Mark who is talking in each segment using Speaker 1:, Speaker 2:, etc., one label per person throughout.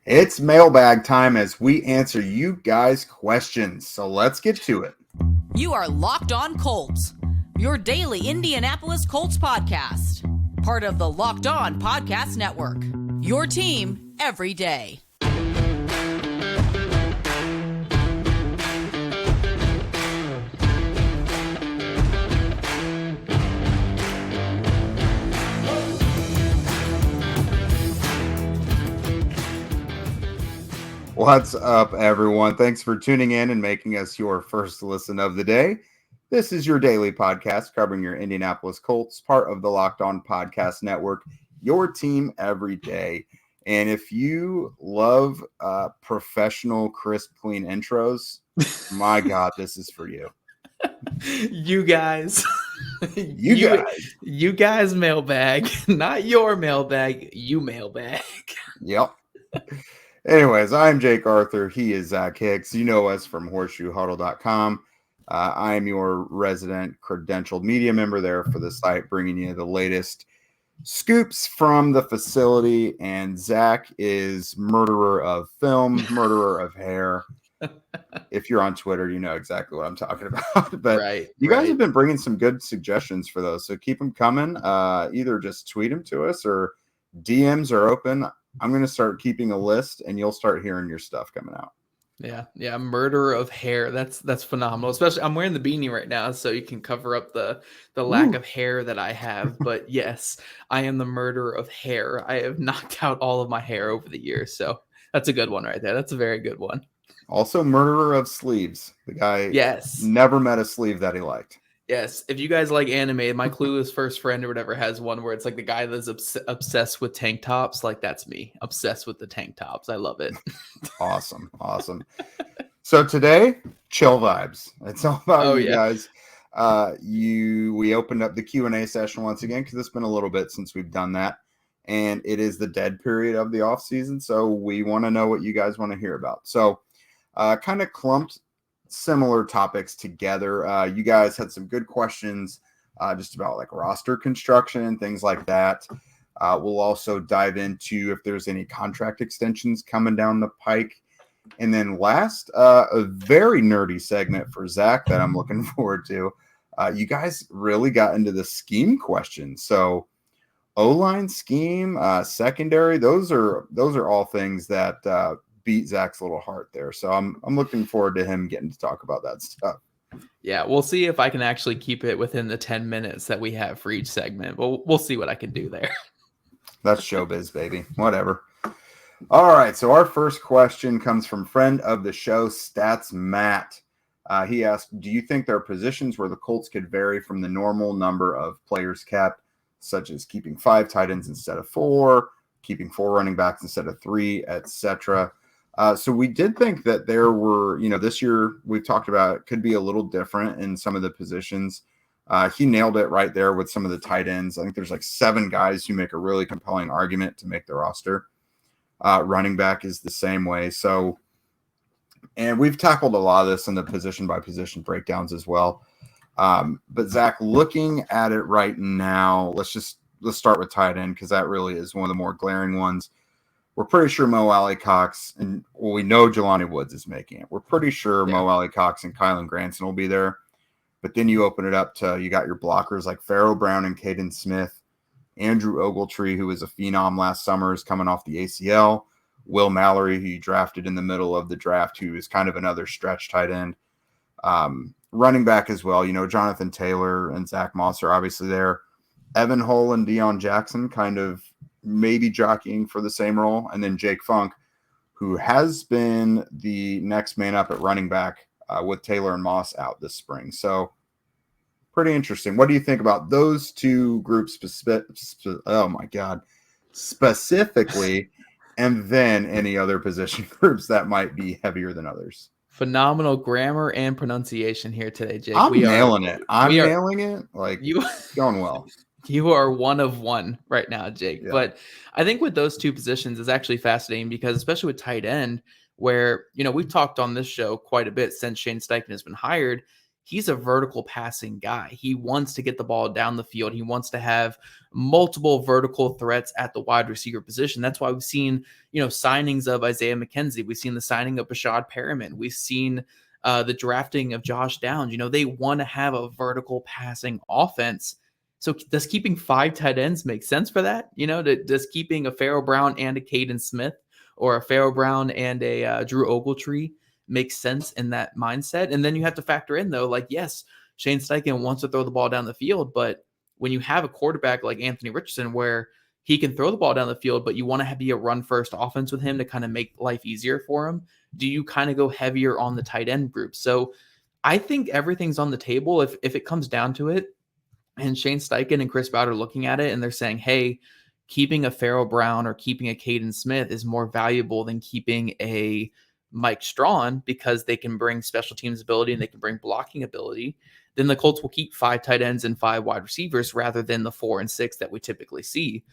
Speaker 1: It's mailbag time as we answer you guys' questions. So let's get to it.
Speaker 2: You are Locked On Colts, your daily Indianapolis Colts podcast. Part of the Locked On Podcast Network, your team every day.
Speaker 1: What's up, everyone? Thanks for tuning in and making us your first listen of the day. This is your daily podcast covering your Indianapolis Colts, part of the Locked On Podcast Network, your team every day. And if you love professional, crisp, clean intros, my God, this is for you.
Speaker 3: You guys.
Speaker 1: You
Speaker 3: guys mailbag, not your mailbag, you mailbag.
Speaker 1: Yep. Anyways, I'm Jake Arthur. He is Zach Hicks. You know us from horseshoehuddle.com. I am your resident credentialed media member there for the site, bringing you the latest scoops from the facility. And Zach is murderer of film, murderer of hair. If you're on Twitter, you know exactly what I'm talking about. But you guys have been bringing some good suggestions for those. So keep them coming. Either just tweet them to us or DMs are open. I'm going to start keeping a list and you'll start hearing your stuff coming out.
Speaker 3: Yeah. Murderer of hair. That's phenomenal. Especially I'm wearing the beanie right now, so you can cover up the lack of hair that I have. But yes, I am the murderer of hair. I have knocked out all of my hair over the years. So that's a good one right there. That's a very good one.
Speaker 1: Also murderer of sleeves. The guy never met a sleeve that he liked.
Speaker 3: Yes, if you guys like anime, my clueless first friend or whatever has one where it's like the guy that's obsessed with tank tops. Like that's me, obsessed with the tank tops. I love it.
Speaker 1: Awesome. So today, chill vibes. It's all about you guys. We opened up the Q&A session once again because it's been a little bit since we've done that, and it is the dead period of the off season. So we want to know what you guys want to hear about. So, kind of clumped similar topics together. You guys had some good questions just about like roster construction and things like that. We'll also dive into if there's any contract extensions coming down the pike. And then last, a very nerdy segment for Zach that I'm looking forward to. You guys really got into the scheme questions. So O-line scheme, secondary, those are all things that beat Zach's little heart there. So I'm looking forward to him getting to talk about that stuff.
Speaker 3: Yeah, we'll see if I can actually keep it within the 10 minutes that we have for each segment. We'll see what I can do there.
Speaker 1: That's showbiz, baby. Whatever. All right, so our first question comes from friend of the show, Stats Matt. He asked, do you think there are positions where the Colts could vary from the normal number of players kept, such as keeping 5 tight ends instead of 4, keeping 4 running backs instead of 3, etc.? So we did think that there were, this year we've talked about it could be a little different in some of the positions. He nailed it right there with some of the tight ends. I think there's like 7 guys who make a really compelling argument to make the roster. Running back is the same way. So, and we've tackled a lot of this in the position by position breakdowns as well. But Zach, looking at it right now, let's start with tight end because that really is one of the more glaring ones. We're pretty sure Mo Alley-Cox we know Jelani Woods is making it. We're pretty sure Mo Alley-Cox and Kylan Granson will be there. But then you open it up to you got your blockers like Pharaoh Brown and Caden Smith, Andrew Ogletree, who was a phenom last summer, is coming off the ACL. Will Mallory, who you drafted in the middle of the draft, who is kind of another stretch tight end. Running back as well, Jonathan Taylor and Zach Moss are obviously there. Evan Hull and Deion Jackson kind of maybe jockeying for the same role. And then Jake Funk, who has been the next man up at running back with Taylor and Moss out this spring. So pretty interesting. What do you think about those two groups specifically, and then any other position groups that might be heavier than others?
Speaker 3: Phenomenal grammar and pronunciation here today, Jake.
Speaker 1: I'm nailing it. Like, going well.
Speaker 3: You are one of one right now, Jake.
Speaker 1: Yeah.
Speaker 3: But I think with those two positions, it's actually fascinating because especially with tight end, where, we've talked on this show quite a bit since Shane Steichen has been hired, he's a vertical passing guy. He wants to get the ball down the field. He wants to have multiple vertical threats at the wide receiver position. That's why we've seen, signings of Isaiah McKenzie. We've seen the signing of Brashad Perriman. We've seen the drafting of Josh Downs. They want to have a vertical passing offense. So does keeping 5 tight ends make sense for that? Does keeping a Pharaoh Brown and a Caden Smith, or a Pharaoh Brown and a Drew Ogletree, makes sense in that mindset? And then you have to factor in, though, yes, Shane Steichen wants to throw the ball down the field, but when you have a quarterback like Anthony Richardson, where he can throw the ball down the field, but you want to be a run-first offense with him to kind of make life easier for him, do you kind of go heavier on the tight end group? So I think everything's on the table if it comes down to it, and Shane Steichen and Chris Ballard are looking at it and they're saying, hey, keeping a Pharaoh Brown or keeping a Caden Smith is more valuable than keeping a Mike Strawn, because they can bring special teams ability and they can bring blocking ability, then the Colts will keep 5 tight ends and 5 wide receivers rather than the 4 and 6 that we typically see,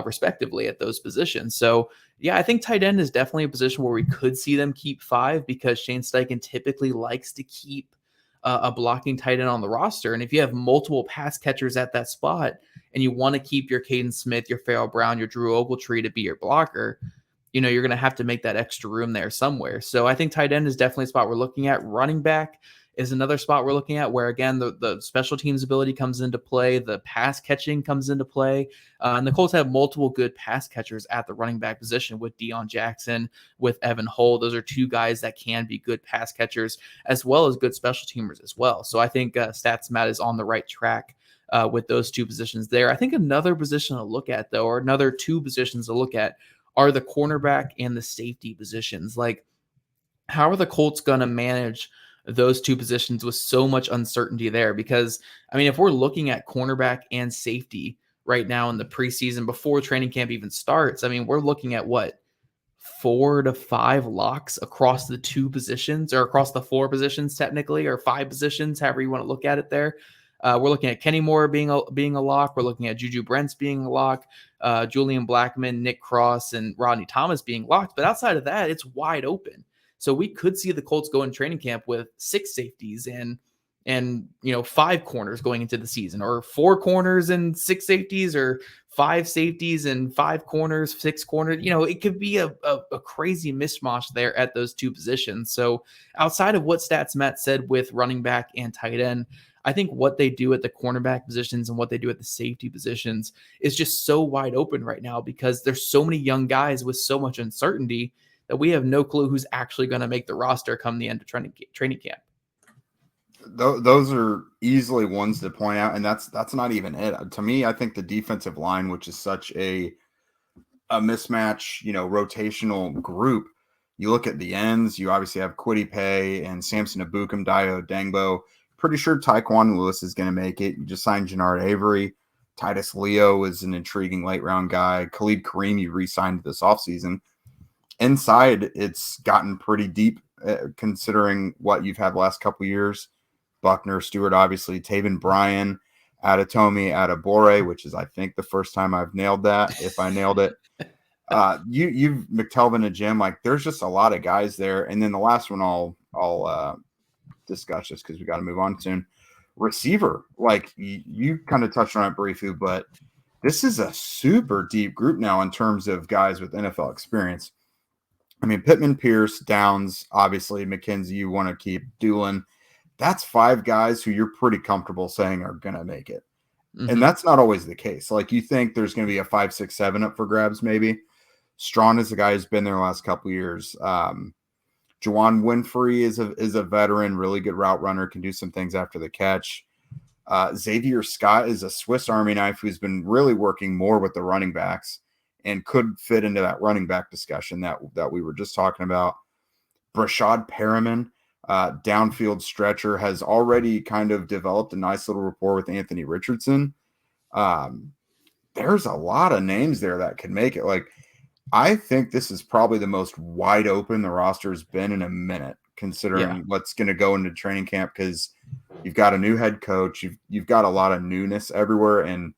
Speaker 3: respectively, at those positions. So, yeah, I think tight end is definitely a position where we could see them keep 5, because Shane Steichen typically likes to keep a blocking tight end on the roster. And if you have multiple pass catchers at that spot and you want to keep your Caden Smith, your Pharaoh Brown, your Drew Ogletree to be your blocker, you're going to have to make that extra room there somewhere. So I think tight end is definitely a spot we're looking at. Running back is another spot we're looking at, where, again, the special teams ability comes into play, the pass catching comes into play, and the Colts have multiple good pass catchers at the running back position with Deion Jackson, with Evan Hull. Those are 2 guys that can be good pass catchers as well as good special teamers as well. So I think Stats Matt is on the right track with those 2 positions there. I think another position to look at, though, or another 2 positions to look at, are the cornerback and the safety positions. How are the Colts going to manage those 2 positions with so much uncertainty there? Because, if we're looking at cornerback and safety right now in the preseason before training camp even starts, we're looking at 4 to 5 locks across the 2 positions, or across the 4 positions technically, or 5 positions, however you want to look at it there. We're looking at Kenny Moore being a lock. We're looking at Juju Brents being a lock, Julian Blackmon, Nick Cross, and Rodney Thomas being locked. But outside of that, it's wide open. So we could see the Colts go in training camp with 6 safeties and 5 corners going into the season, or 4 corners and 6 safeties, or 5 safeties and 5 corners, 6 corners. It could be a crazy mishmash there at those 2 positions. So outside of what Stats Matt said with running back and tight end, I think what they do at the cornerback positions and what they do at the safety positions is just so wide open right now, because there's so many young guys with so much uncertainty that we have no clue who's actually going to make the roster come the end of training camp.
Speaker 1: Those are easily ones to point out, and that's not even it. To me, I think the defensive line, which is such a mismatch, rotational group. You look at the ends, you obviously have Kwity Paye and Samson Ebukam, Dio Dengbo. Pretty sure Tyquan Lewis is going to make it. You just signed Jannard Avery. Titus Leo is an intriguing late-round guy. Khalid Kareem, you re-signed this offseason. Inside, it's gotten pretty deep, considering what you've had the last couple years. Buckner, Stewart, obviously, Taven Bryan, Adetomi, Adebore, which is, I think, the first time I've nailed that, if I nailed it. You've McTelvin and Jim. There's just a lot of guys there. And then the last one I'll discuss just because we got to move on soon. Receiver, you kind of touched on it briefly, but this is a super deep group now in terms of guys with NFL experience. Pittman, Pierce, Downs, obviously McKenzie, you want to keep Doolin. That's 5 guys who you're pretty comfortable saying are going to make it. Mm-hmm. And that's not always the case. You think there's going to be a 5, 6, 7 up for grabs, maybe. Strawn is the guy who's been there the last couple of years. Juwan Winfrey is a veteran, really good route runner, can do some things after the catch. Xavier Scott is a Swiss Army knife who's been really working more with the running backs and could fit into that running back discussion that we were just talking about. Brashad Perriman, downfield stretcher, has already kind of developed a nice little rapport with Anthony Richardson. There's a lot of names there that can make it. I think this is probably the most wide open the roster has been in a minute, considering what's going to go into training camp, because you've got a new head coach, you've got a lot of newness everywhere, and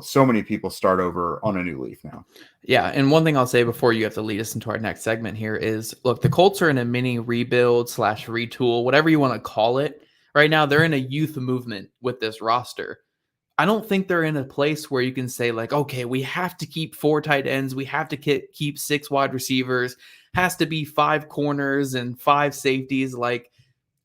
Speaker 1: so many people start over on a new leaf now.
Speaker 3: Yeah, and one thing I'll say before you have to lead us into our next segment here is, look, the Colts are in a mini rebuild / retool, whatever you want to call it, Right now, they're in a youth movement with this roster. I don't think they're in a place where you can say like, okay, we have to keep 4 tight ends. We have to keep 6 wide receivers, has to be 5 corners and 5 safeties. Like,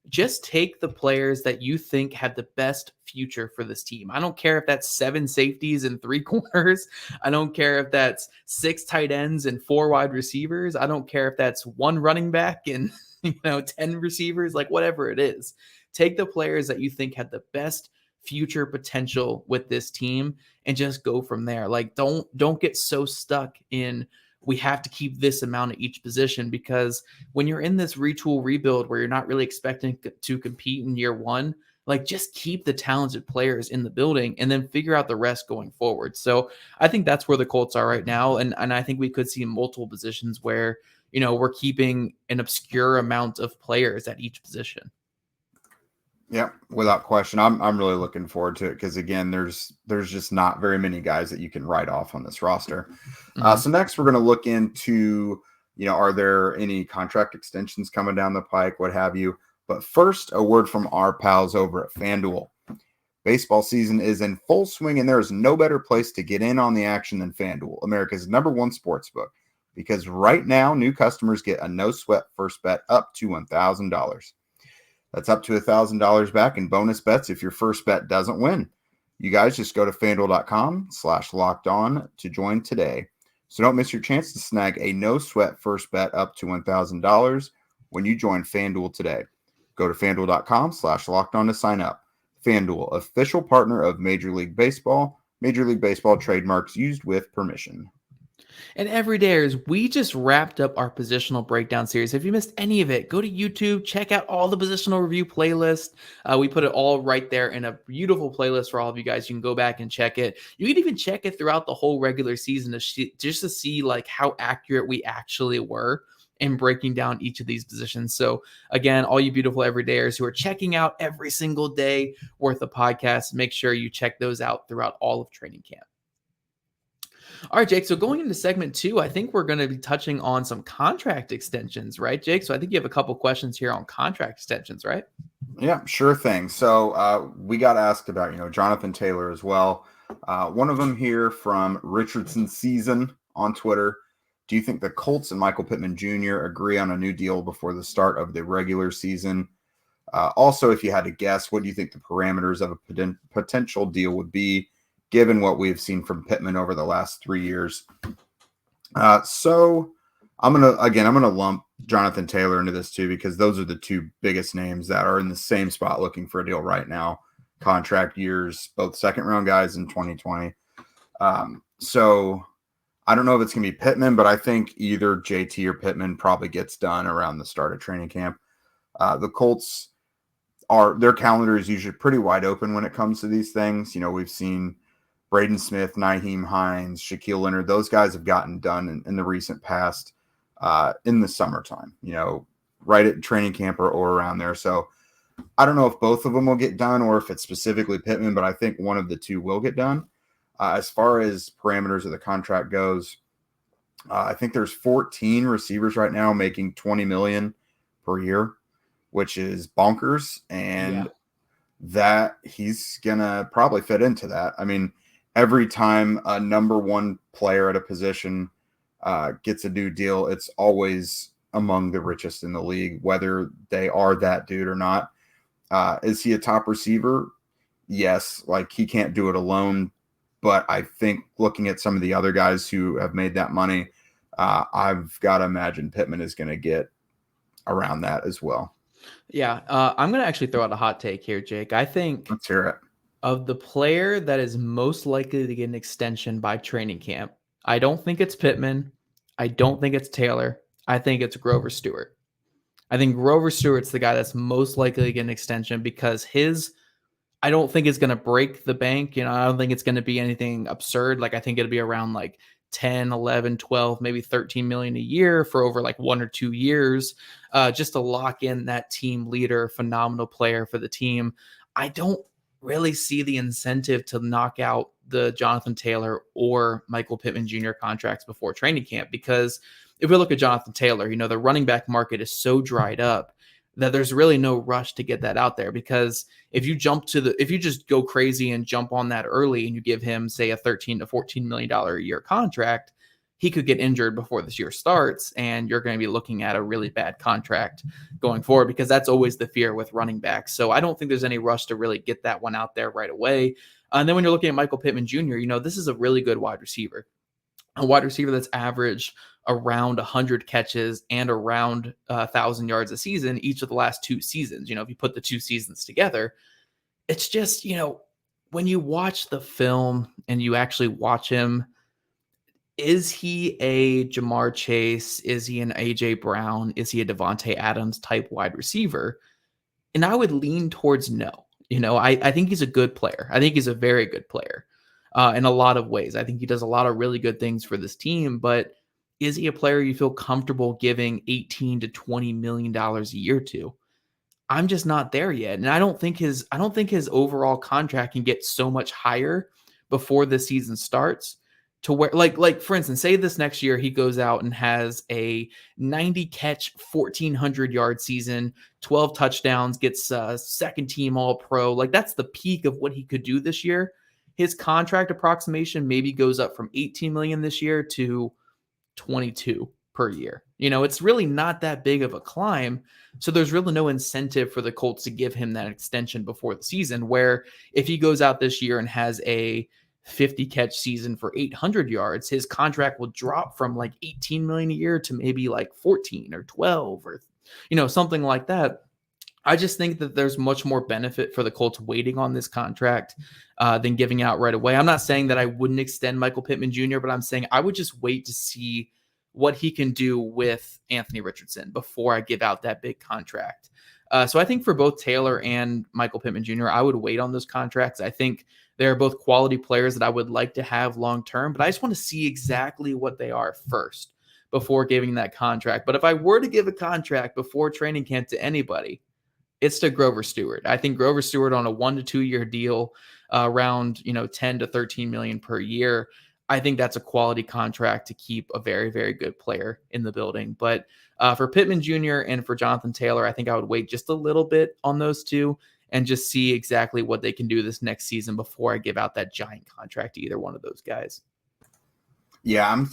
Speaker 3: just take the players that you think have the best future for this team. I don't care if that's 7 safeties and 3 corners. I don't care if that's 6 tight ends and 4 wide receivers. I don't care if that's 1 running back and 10 receivers, like whatever it is. Take the players that you think had the best future potential with this team and just go from there. Like don't get so stuck in we have to keep this amount at each position, because when you're in this retool rebuild where you're not really expecting to compete in year 1, like just keep the talented players in the building and then figure out the rest going forward. So I think that's where the Colts are right now. And I think we could see multiple positions where, we're keeping an obscure amount of players at each position.
Speaker 1: Yeah, without question. I'm really looking forward to it because, again, there's just not very many guys that you can write off on this roster.
Speaker 3: Mm-hmm.
Speaker 1: So next we're going to look into, are there any contract extensions coming down the pike, what have you. But first, a word from our pals over at FanDuel. Baseball season is in full swing, and there is no better place to get in on the action than FanDuel, America's #1 sportsbook. Because right now, new customers get a no-sweat first bet up to $1,000. That's up to $1,000 back in bonus bets if your first bet doesn't win. You guys just go to FanDuel.com/lockedon to join today. So don't miss your chance to snag a no-sweat first bet up to $1,000 when you join FanDuel today. Go to FanDuel.com/lockedon to sign up. FanDuel, official partner of Major League Baseball. Major League Baseball trademarks used with permission.
Speaker 3: And everydayers, we just wrapped up our positional breakdown series. If you missed any of it, go to YouTube, check out all the positional review playlist. We put it all right there in a beautiful playlist for all of you guys. You can go back and check it. You can even check it throughout the whole regular season just to see like how accurate we actually were in breaking down each of these positions. So again, all you beautiful everydayers who are checking out every single day worth of podcasts, make sure you check those out throughout all of training camp. All right, Jake. So going into segment 2, I think we're going to be touching on some contract extensions, right, Jake? So I think you have a couple questions here on contract extensions, right?
Speaker 1: Yeah, sure thing. So we got asked about, Jonathan Taylor as well. One of them here from Richardson Season on Twitter. Do you think the Colts and Michael Pittman Jr. agree on a new deal before the start of the regular season? Also, if you had to guess, what do you think the parameters of a potential deal would be, given what we've seen from Pittman over the last 3 years? So I'm going to lump Jonathan Taylor into this too, because those are the 2 biggest names that are in the same spot looking for a deal right now. Contract years, both second-round guys in 2020. So I don't know if it's going to be Pittman, but I think either JT or Pittman probably gets done around the start of training camp. The Colts, their calendar is usually pretty wide open when it comes to these things. We've seen Braden Smith, Nyheim Hines, Shaquille Leonard, those guys have gotten done in the recent past in the summertime, right at training camp or around there. So I don't know if both of them will get done or if it's specifically Pittman, but I think one of the 2 will get done. As far as parameters of the contract goes, I think there's 14 receivers right now making $20 million per year, which is bonkers. And that he's going to probably fit into that. I mean, every time a #1 player at a position gets a new deal, it's always among the richest in the league, whether they are that dude or not. Is he a top receiver? Yes. Like, he can't do it alone. But I think looking at some of the other guys who have made that money, I've got to imagine Pittman is going to get around that as well.
Speaker 3: Yeah. I'm going to actually throw out a hot take here, Jake. I think
Speaker 1: Let's hear it.
Speaker 3: Of the player that is most likely to get an extension by training camp, I don't think it's Pittman. I don't think it's Taylor. I think it's Grover Stewart. I think Grover Stewart's the guy that's most likely to get an extension because I don't think it's going to break the bank. I don't think it's going to be anything absurd. Like, I think it'll be around like 10, 11, 12, maybe 13 million a year for over like 1 or 2 years, just to lock in that team leader, phenomenal player for the team. I don't really see the incentive to knock out the Jonathan Taylor or Michael Pittman Jr. contracts before training camp, because if we look at Jonathan Taylor, the running back market is so dried up that there's really no rush to get that out there, because if you just go crazy and jump on that early and you give him, say, a $13 to $14 million a year contract, he could get injured before this year starts, and you're going to be looking at a really bad contract going forward, because that's always the fear with running backs. So I don't think there's any rush to really get that one out there right away. And then when you're looking at Michael Pittman Jr., this is a really good wide receiver, a wide receiver that's averaged around 100 catches and around 1,000 yards a season each of the last 2 seasons. If you put the 2 seasons together, it's just, when you watch the film and you actually watch him, is he a Jamar Chase? Is he an A.J. Brown? Is he a Devontae Adams type wide receiver? And I would lean towards no. I think he's a good player. I think he's a very good player in a lot of ways. I think he does a lot of really good things for this team, but is he a player you feel comfortable giving $18 to $20 million a year to? I'm just not there yet. And I don't think his overall contract can get so much higher before the season starts, to where, like for instance, say this next year he goes out and has a 90 catch, 1,400 yard season, 12 touchdowns, gets second team all pro. Like, that's the peak of what he could do this year. His contract approximation maybe goes up from 18 million this year to 22 per year. It's really not that big of a climb. So there's really no incentive for the Colts to give him that extension before the season, where if he goes out this year and has a 50 catch season for 800 yards, his contract will drop from like 18 million a year to maybe like 14 or 12 or, something like that. I just think that there's much more benefit for the Colts waiting on this contract than giving out right away. I'm not saying that I wouldn't extend Michael Pittman Jr., but I'm saying I would just wait to see what he can do with Anthony Richardson before I give out that big contract. So I think for both Taylor and Michael Pittman Jr., I would wait on those contracts. I think they're both quality players that I would like to have long-term, but I just want to see exactly what they are first before giving that contract. But if I were to give a contract before training camp to anybody, it's to Grover Stewart. I think Grover Stewart on a 1 to 2 year deal, around 10 to 13 million per year. I think that's a quality contract to keep a very, very good player in the building. But for Pittman Jr. and for Jonathan Taylor, I think I would wait just a little bit on those two and just see exactly what they can do this next season before I give out that giant contract to either one of those guys.
Speaker 1: Yeah,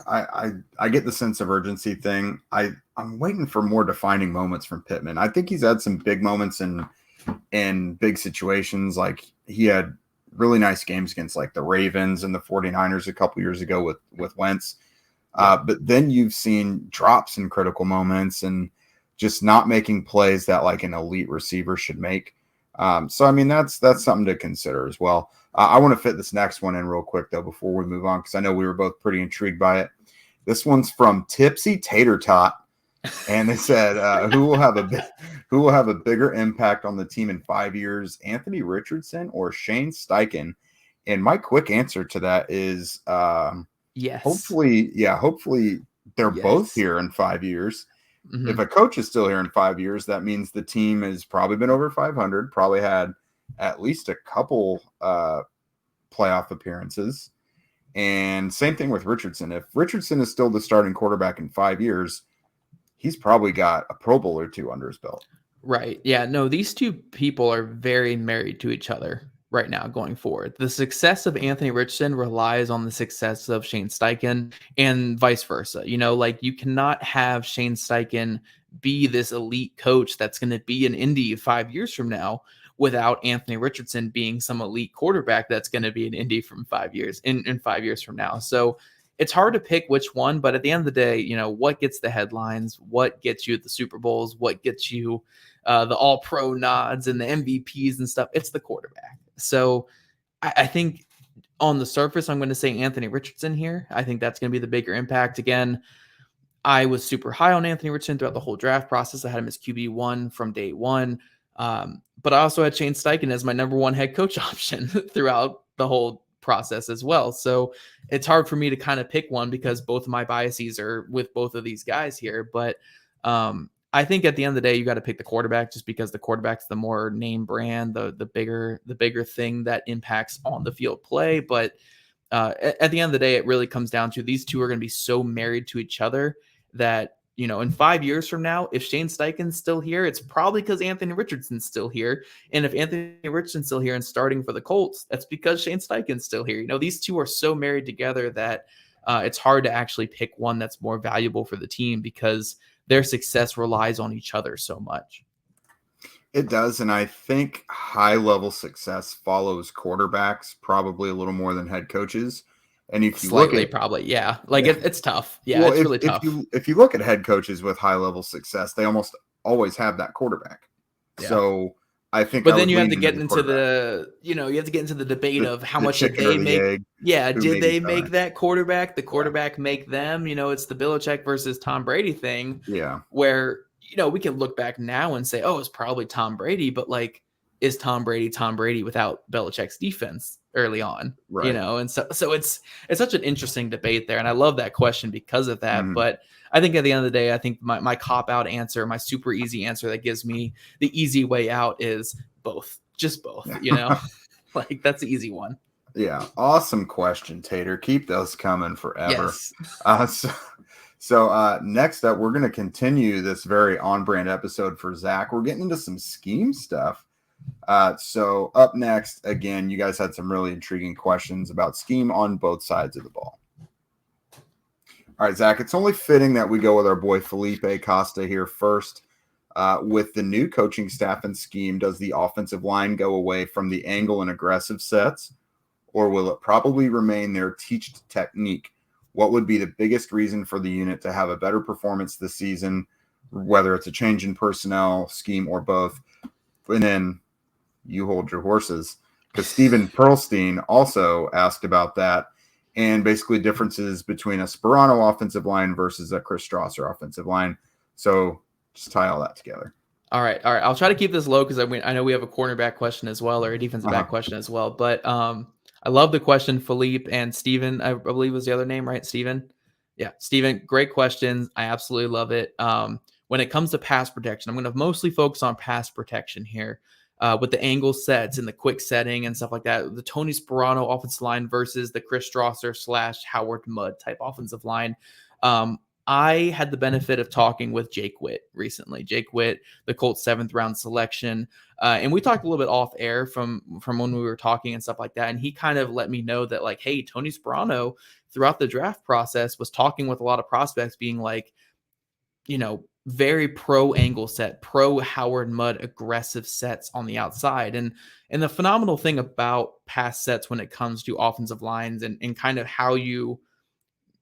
Speaker 1: I get the sense of urgency thing. I'm waiting for more defining moments from Pittman. I think he's had some big moments in big situations. Like, he had really nice games against like the Ravens and the 49ers a couple years ago with Wentz. But then you've seen drops in critical moments and just not making plays that like an elite receiver should make. So, I mean, that's something to consider as well. I want to fit this next one in real quick, though, before we move on, because I know we were both pretty intrigued by it. This one's from Tipsy Tater Tot, and they said, who will have a bigger impact on the team in 5 years, Anthony Richardson or Shane Steichen? And my quick answer to that is
Speaker 3: yes.
Speaker 1: Hopefully they're both here in 5 years. Mm-hmm. If a coach is still here in 5 years, that means the team has probably been over 500, probably had at least a couple playoff appearances. And same thing with Richardson. If Richardson is still the starting quarterback in 5 years, he's probably got a Pro Bowl or two under his belt.
Speaker 3: Right. Yeah, no, these two people are very married to each other right now going forward. The success of Anthony Richardson relies on the success of Shane Steichen and vice versa. Like, you cannot have Shane Steichen be this elite coach that's going to be in Indy 5 years from now without Anthony Richardson being some elite quarterback that's going to be in Indy from 5 years in 5 years from now. So it's hard to pick which one, but at the end of the day, what gets the headlines, what gets you at the Super Bowls, what gets you the all-pro nods and the MVPs and stuff, it's the quarterback. So I think on the surface, I'm going to say Anthony Richardson here. I think that's going to be the bigger impact. Again, I was super high on Anthony Richardson throughout the whole draft process. I had him as QB1 from day one. But I also had Shane Steichen as my number one head coach option throughout the whole process as well. So it's hard for me to kind of pick one because both of my biases are with both of these guys here. But I think at the end of the day, you got to pick the quarterback just because the quarterback's the more name brand, the bigger thing that impacts on the field play. But at the end of the day, it really comes down to these two are going to be so married to each other that in 5 years from now, if Shane Steichen's still here, it's probably because Anthony Richardson's still here. And if Anthony Richardson's still here and starting for the Colts, that's because Shane Steichen's still here. These two are so married together that it's hard to actually pick one that's more valuable for the team because their success relies on each other so much.
Speaker 1: It does, and I think high-level success follows quarterbacks probably a little more than head coaches. And if you
Speaker 3: Slightly,
Speaker 1: look at,
Speaker 3: probably, yeah. Like it's tough. Yeah,
Speaker 1: well,
Speaker 3: it's really tough.
Speaker 1: If you look at head coaches with high-level success, they almost always have that quarterback.
Speaker 3: Yeah.
Speaker 1: So I think,
Speaker 3: but then you have to get into the debate of how much did they make?
Speaker 1: Egg,
Speaker 3: yeah, did they make that quarterback? The quarterback make them? It's the Belichick versus Tom Brady thing.
Speaker 1: Yeah,
Speaker 3: where we can look back now and say, oh, it's probably Tom Brady, but like, is Tom Brady without Belichick's defense early on?
Speaker 1: Right.
Speaker 3: And so it's such an interesting debate there, and I love that question because of that.
Speaker 1: Mm-hmm.
Speaker 3: But I think at the end of the day, I think my cop-out answer, my super easy answer that gives me the easy way out is both. Just both, Like, that's the easy one.
Speaker 1: Yeah. Awesome question, Tater. Keep those coming forever.
Speaker 3: Yes.
Speaker 1: So next up, we're going to continue this very on-brand episode for Zach. We're getting into some scheme stuff. So up next, again, you guys had some really intriguing questions about scheme on both sides of the ball. All right, Zach, it's only fitting that we go with our boy Felipe Costa here first. With the new coaching staff and scheme, does the offensive line go away from the angle and aggressive sets, or will it probably remain their teached technique? What would be the biggest reason for the unit to have a better performance this season, whether it's a change in personnel, scheme, or both? And then you hold your horses, because Stephen Perlstein also asked about that and basically differences between a Sparano offensive line versus a Chris Strasser offensive line. So just tie all that together.
Speaker 3: All right. I'll try to keep this low because I know we have a cornerback question as well, or a defensive back question as well. But I love the question, Philippe and Steven, I believe was the other name, right? Steven? Yeah, Steven, great questions. I absolutely love it. When it comes to pass protection, I'm going to mostly focus on pass protection here with the angle sets and the quick setting and stuff like that. The Tony Sparano offensive line versus the Chris Strasser / Howard Mudd type offensive line. I had the benefit of talking with Jake Witt recently. Jake Witt, the Colts 7th round selection. And we talked a little bit off air from when we were talking and stuff like that. And he kind of let me know that, like, hey, Tony Sparano throughout the draft process was talking with a lot of prospects being like, very pro angle set, pro Howard Mudd aggressive sets on the outside. And the phenomenal thing about pass sets when it comes to offensive lines and kind of how you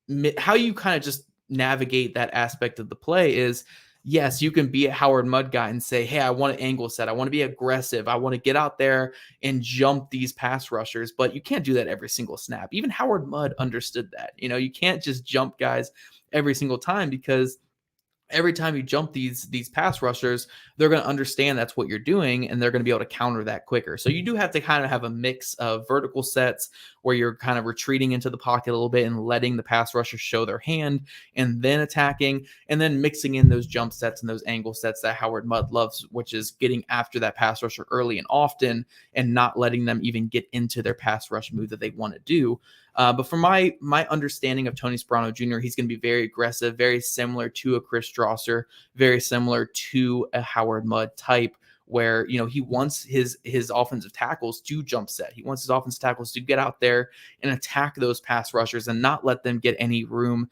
Speaker 3: kind of just navigate that aspect of the play is, yes, you can be a Howard Mudd guy and say, hey, I want an angle set. I want to be aggressive. I want to get out there and jump these pass rushers, but you can't do that every single snap. Even Howard Mudd understood that. You can't just jump guys every single time, because every time you jump these pass rushers, they're going to understand that's what you're doing, and they're going to be able to counter that quicker. So you do have to kind of have a mix of vertical sets where you're kind of retreating into the pocket a little bit and letting the pass rushers show their hand and then attacking, and then mixing in those jump sets and those angle sets that Howard Mudd loves, which is getting after that pass rusher early and often and not letting them even get into their pass rush move that they want to do. But from my understanding of Tony Sparano Jr., he's going to be very aggressive, very similar to a Chris Strasser, very similar to a Howard Mudd type, where, he wants his offensive tackles to jump set. He wants his offensive tackles to get out there and attack those pass rushers and not let them get any room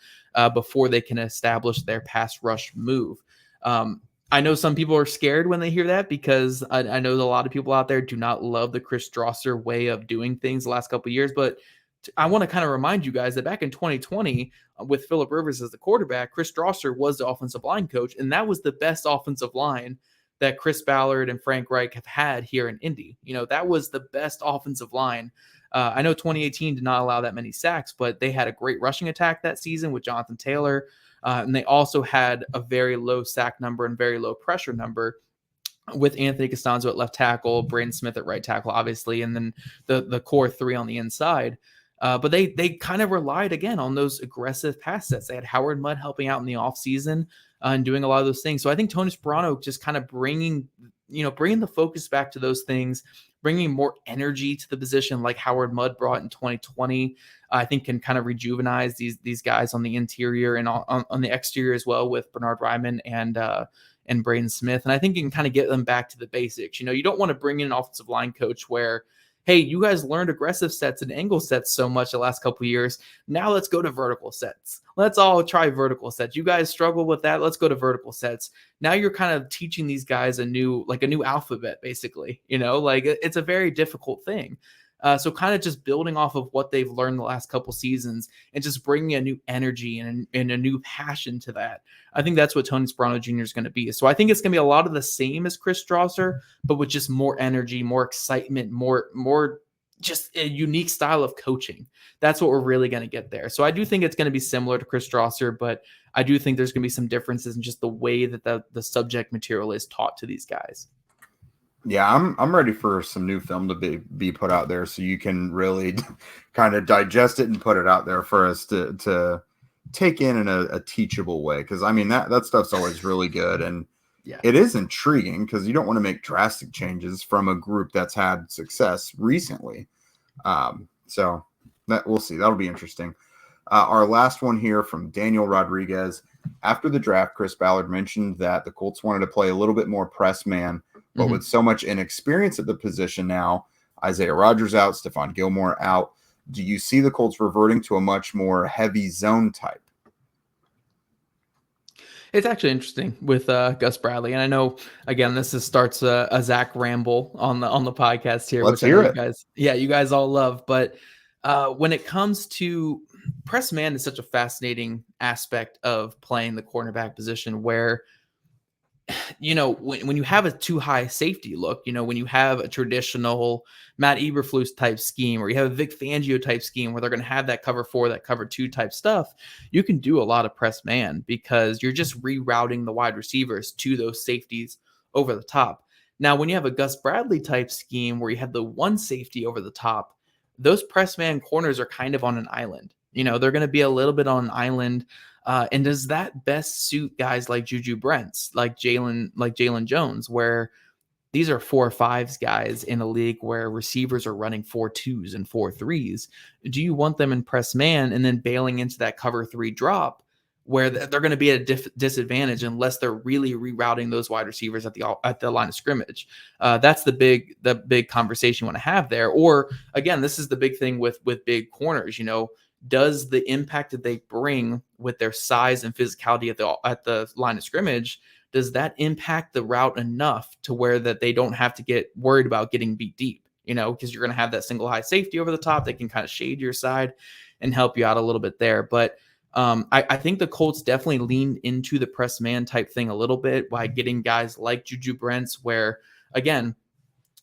Speaker 3: before they can establish their pass rush move. I know some people are scared when they hear that, because I know that a lot of people out there do not love the Chris Strasser way of doing things the last couple of years, but I want to kind of remind you guys that back in 2020, with Phillip Rivers as the quarterback, Chris Strasser was the offensive line coach, and that was the best offensive line that Chris Ballard and Frank Reich have had here in Indy. That was the best offensive line. I know 2018 did not allow that many sacks, but they had a great rushing attack that season with Jonathan Taylor, and they also had a very low sack number and very low pressure number with Anthony Costanzo at left tackle, Braden Smith at right tackle, obviously, and then the core three on the inside. But they kind of relied, again, on those aggressive pass sets. They had Howard Mudd helping out in the offseason and doing a lot of those things. So I think Tony Sparano just kind of bringing the focus back to those things, bringing more energy to the position like Howard Mudd brought in 2020, I think can kind of rejuvenize these guys on the interior and on the exterior as well with Bernard Ryman and Braden Smith. And I think you can kind of get them back to the basics. You don't want to bring in an offensive line coach where, hey, you guys learned aggressive sets and angle sets so much the last couple of years. Now let's go to vertical sets. Let's all try vertical sets. You guys struggle with that. Let's go to vertical sets. Now you're kind of teaching these guys a new alphabet, basically. It's a very difficult thing. So kind of just building off of what they've learned the last couple seasons and just bringing a new energy and a new passion to that. I think that's what Tony Sparano Jr. is going to be. So I think it's going to be a lot of the same as Chris Strasser, but with just more energy, more excitement, more just a unique style of coaching. That's what we're really going to get there. So I do think it's going to be similar to Chris Strasser, but I do think there's going to be some differences in just the way that the subject material is taught to these guys.
Speaker 1: Yeah, I'm ready for some new film to be put out there so you can really kind of digest it and put it out there for us to take in a teachable way. Because, I mean, that stuff's always really good. And it is intriguing because you don't want to make drastic changes from a group that's had success recently. So we'll see. That'll be interesting. Our last one here from Daniel Rodriguez. After the draft, Chris Ballard mentioned that the Colts wanted to play a little bit more press man. But with so much inexperience at the position now, Isaiah Rodgers out, Stephon Gilmore out, do you see the Colts reverting to a much more heavy zone type?
Speaker 3: It's actually interesting with Gus Bradley. And I know, again, this starts a Zach ramble on the podcast here.
Speaker 1: Let's hear it.
Speaker 3: You guys all love. But when it comes to press man is such a fascinating aspect of playing the cornerback position where when you have a too high safety look, when you have a traditional Matt Eberflus type scheme, or you have a Vic Fangio type scheme where they're going to have that cover 4, that cover 2 type stuff, you can do a lot of press man because you're just rerouting the wide receivers to those safeties over the top. Now, when you have a Gus Bradley type scheme where you have the one safety over the top, those press man corners are kind of on an island. They're going to be a little bit on an island. And does that best suit guys like Juju Brents, like Jalen Jones, where these are 4-5s guys in a league where receivers are running 4-2s and 4-3s? Do you want them in press man and then bailing into that cover 3 drop where they're going to be at a disadvantage unless they're really rerouting those wide receivers at the line of scrimmage? That's the big conversation you want to have there. Or again, this is the big thing with big corners, does the impact that they bring with their size and physicality at the line of scrimmage, does that impact the route enough to where that they don't have to get worried about getting beat deep, because you're going to have that single high safety over the top that can kind of shade your side and help you out a little bit there. But I think the Colts definitely leaned into the press man type thing a little bit by getting guys like Juju Brents, where, again,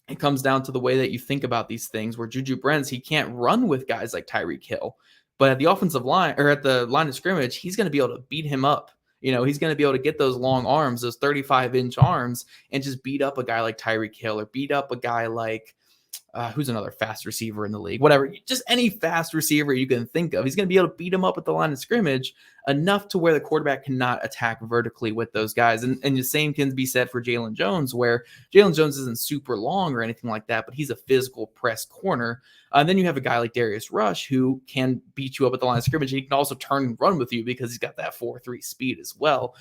Speaker 3: it comes down to the way that you think about these things, where Juju Brents, he can't run with guys like Tyreek Hill. But at the offensive line or at the line of scrimmage, he's going to be able to beat him up. He's going to be able to get those long arms, those 35-inch arms, and just beat up a guy like Tyreek Hill or beat up a guy like who's another fast receiver in the league, whatever, just any fast receiver you can think of. He's going to be able to beat him up at the line of scrimmage enough to where the quarterback cannot attack vertically with those guys. And the same can be said for Jalen Jones, where Jalen Jones isn't super long or anything like that, but he's a physical press corner. And then you have a guy like Darius Rush who can beat you up at the line of scrimmage. And he can also turn and run with you because he's got that 4.3 speed as well.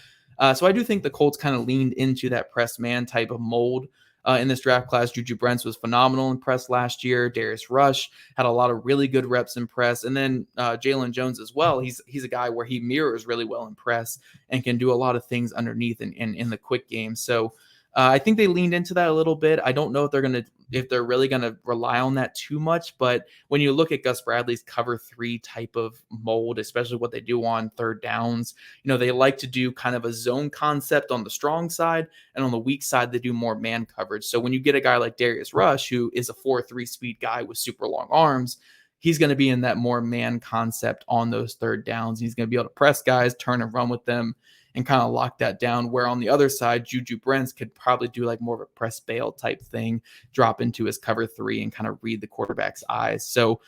Speaker 3: So I do think the Colts kind of leaned into that press man type of mold. In this draft class, Juju Brents was phenomenal in press last year. Darius Rush had a lot of really good reps in press. And then Jalen Jones as well. He's a guy where he mirrors really well in press and can do a lot of things underneath in the quick game. So I think they leaned into that a little bit. I don't know if they're really going to rely on that too much, but when you look at Gus Bradley's cover 3 type of mold, especially what they do on third downs, they like to do kind of a zone concept on the strong side, and on the weak side, they do more man coverage. So when you get a guy like Darius Rush, who is a 4.3 speed guy with super long arms, he's going to be in that more man concept on those third downs. He's going to be able to press guys, turn and run with them, and kind of lock that down, where on the other side, Juju Brents could probably do like more of a press bail type thing, drop into his cover 3 and kind of read the quarterback's eyes. So,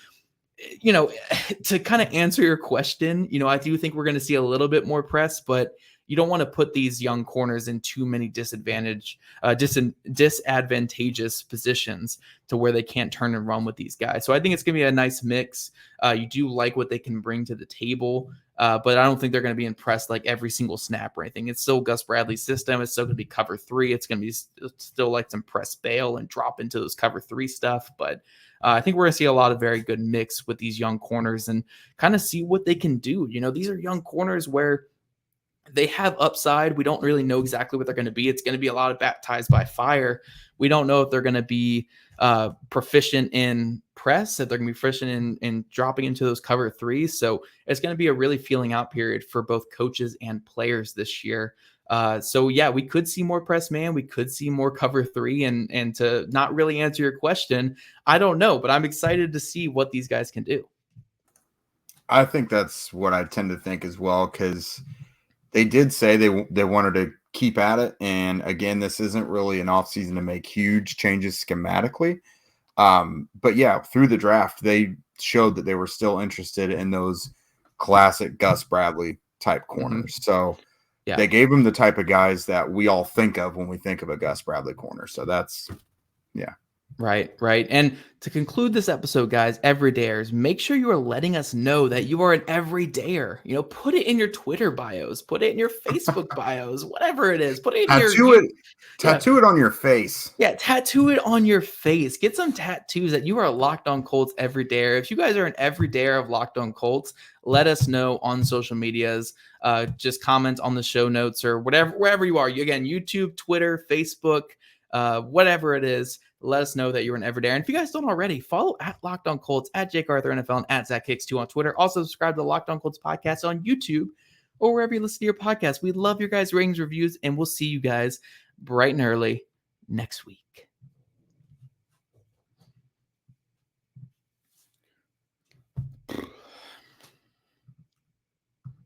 Speaker 3: to kind of answer your question, I do think we're going to see a little bit more press, but you don't want to put these young corners in too many disadvantageous positions to where they can't turn and run with these guys. So I think it's going to be a nice mix. You do like what they can bring to the table, but I don't think they're going to be impressed like every single snap or anything. It's still Gus Bradley's system. It's still going to be cover 3. It's going to be still like some press bail and drop into those cover 3 stuff. But I think we're going to see a lot of very good mix with these young corners and kind of see what they can do. These are young corners where they have upside. We don't really know exactly what they're going to be. It's going to be a lot of baptized by fire. We don't know if they're going to be proficient in press, if they're going to be proficient in dropping into those cover 3s. So it's going to be a really feeling out period for both coaches and players this year. So yeah, we could see more press man. We could see more cover 3. And to not really answer your question, I don't know, but I'm excited to see what these guys can do.
Speaker 1: I think that's what I tend to think as well, because they did say they wanted to keep at it. And again, this isn't really an offseason to make huge changes schematically. But yeah, through the draft, they showed that they were still interested in those classic Gus Bradley type corners. Mm-hmm. So yeah, they gave him the type of guys that we all think of when we think of a Gus Bradley corner. So that's, yeah.
Speaker 3: Right. And to conclude this episode, guys, everydayers, make sure you are letting us know that you are an everydayer. Put it in your Twitter bios, put it in your Facebook bios, whatever it is. Put it in
Speaker 1: tattoo it on your face.
Speaker 3: Yeah, tattoo it on your face. Get some tattoos that you are a Locked On Colts everydayer. If you guys are an everydayer of Locked On Colts, let us know on social medias. Just comment on the show notes or wherever you are. Again, YouTube, Twitter, Facebook, whatever it is. Let us know that you're an everydayer. And if you guys don't already, follow at Locked On Colts, at Jake Arthur NFL, and at Zach Hicks2 on Twitter. Also, subscribe to the Locked On Colts podcast on YouTube or wherever you listen to your podcast. We love your guys' ratings, reviews, and we'll see you guys bright and early next week.